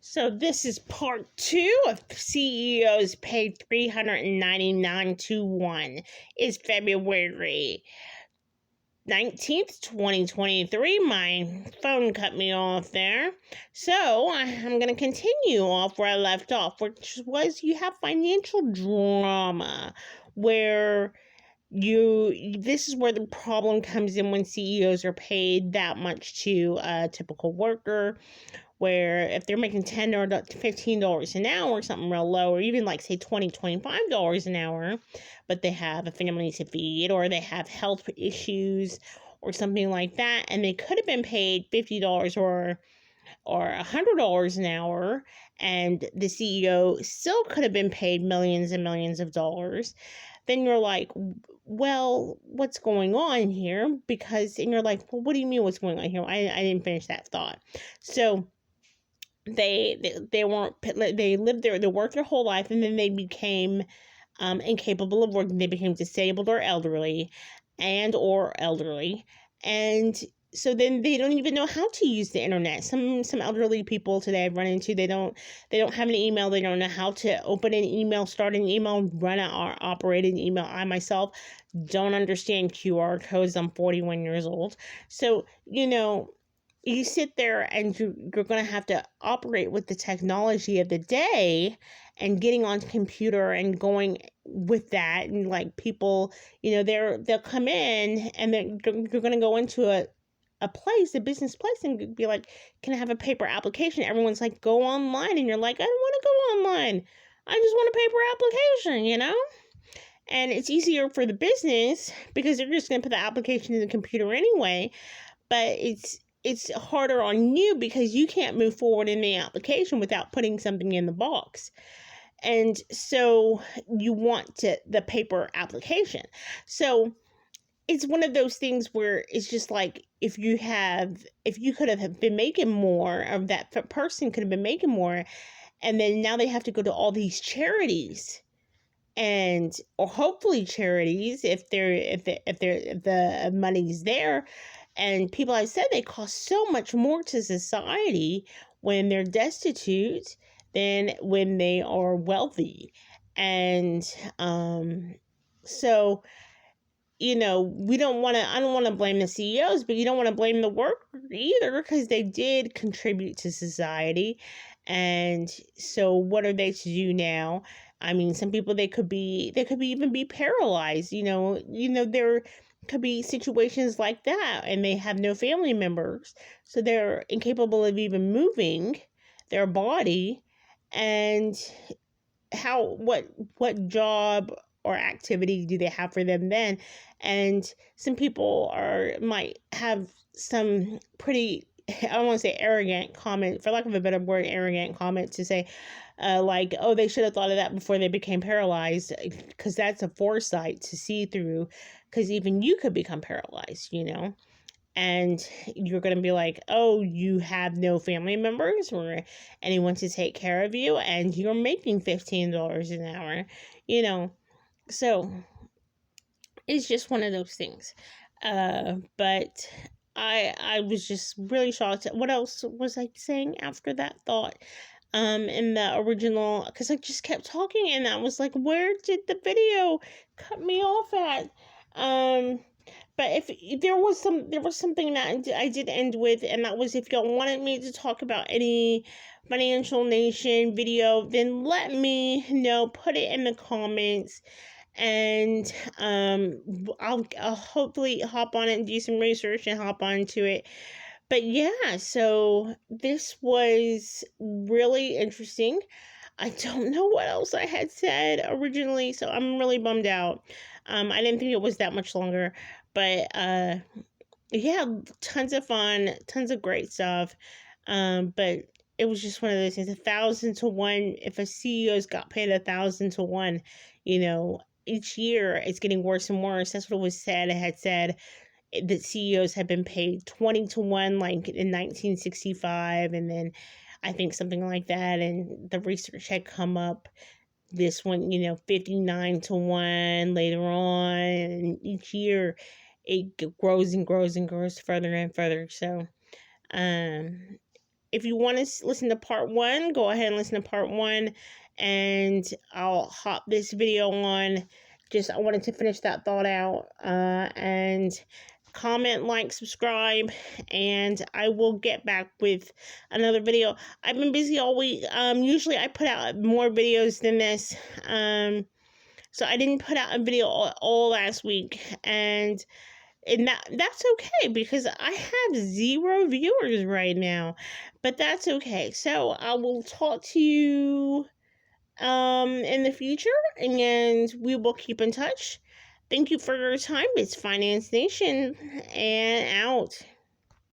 So this is part two of CEOs paid $399 to 1. It's February 19th, 2023. My phone cut me off there. So I'm going to continue off where I left off, which was you have financial drama where this is where the problem comes in when CEOs are paid that much to a typical worker, where if they're making $10 or $15 an hour, something real low, or even like say $20-$25 an hour, but they have a family to feed or they have health issues or something like that, and they could have been paid $50 or $100 an hour, and the CEO still could have been paid millions and millions of dollars, then you're like, well, what's going on here? And you're like, well, what do you mean what's going on here? I didn't finish that thought. So they weren't, they lived there, they worked their whole life, and then they became incapable of working. They became disabled or elderly, and so then they don't even know how to use the internet. Some elderly people today I've run into, they don't have an email. They don't know how to open an email, start an email, run an or operate an email. I myself don't understand QR codes. I'm 41 years old. So, you sit there and you're going to have to operate with the technology of the day and getting on the computer and going with that. And like people, they'll come in and then you're going to go into a business place, and be like, can I have a paper application? Everyone's like, go online. And you're like, I don't want to go online. I just want a paper application. And it's easier for the business because they're just going to put the application in the computer anyway. But it's harder on you because you can't move forward in the application without putting something in the box. And so you want the paper application. So it's one of those things where it's just like, if you could have been making more, or that person could have been making more, and then now they have to go to all these charities, or hopefully charities, if the money's there. And people, I said, they cost so much more to society when they're destitute than when they are wealthy. And so, I don't want to blame the CEOs, but you don't want to blame the worker either, because they did contribute to society. And so what are they to do now? I mean, some people, they could even be paralyzed. There could be situations like that, and they have no family members, so they're incapable of even moving their body. And what job or activity do they have for them then? And some people might have some pretty, I don't want to say arrogant comment, for lack of a better word, arrogant comment, to say, like, oh, they should have thought of that before they became paralyzed, because that's a foresight to see through, because even you could become paralyzed, and you're going to be like, oh, you have no family members or anyone to take care of you, and you're making $15 an hour. So it's just one of those things. But I was just really shocked. What else was I saying after that thought? In the original, because I just kept talking, and I was like, where did the video cut me off at? But if there was something that I did end with, and that was, if y'all wanted me to talk about any Financial Nation video, then let me know. Put it in the comments, and I'll hopefully hop on it and do some research and hop onto it. But yeah, so this was really interesting. I don't know what else I had said originally, so I'm really bummed out. I didn't think it was that much longer, but yeah, tons of fun, tons of great stuff. But it was just one of those things, 1,000 to 1. If a CEO's got paid 1,000 to 1, each year it's getting worse and worse. That's what it was said. It had said that CEOs had been paid 20 to 1, like in 1965, and then I think something like that, and the research had come up this one, 59 to 1 later on, and each year it grows and grows and grows further and further. So if you want to listen to part 1, go ahead and listen to part 1, and I'll hop this video on. Just, I wanted to finish that thought out, and comment, like, subscribe, and I will get back with another video. I've been busy all week. Usually I put out more videos than this, so I didn't put out a video all last week, and that's okay, because I have 0 viewers right now, but that's okay. So I will talk to you in the future, and we will keep in touch. Thank you for your time. It's Finance Nation, and out.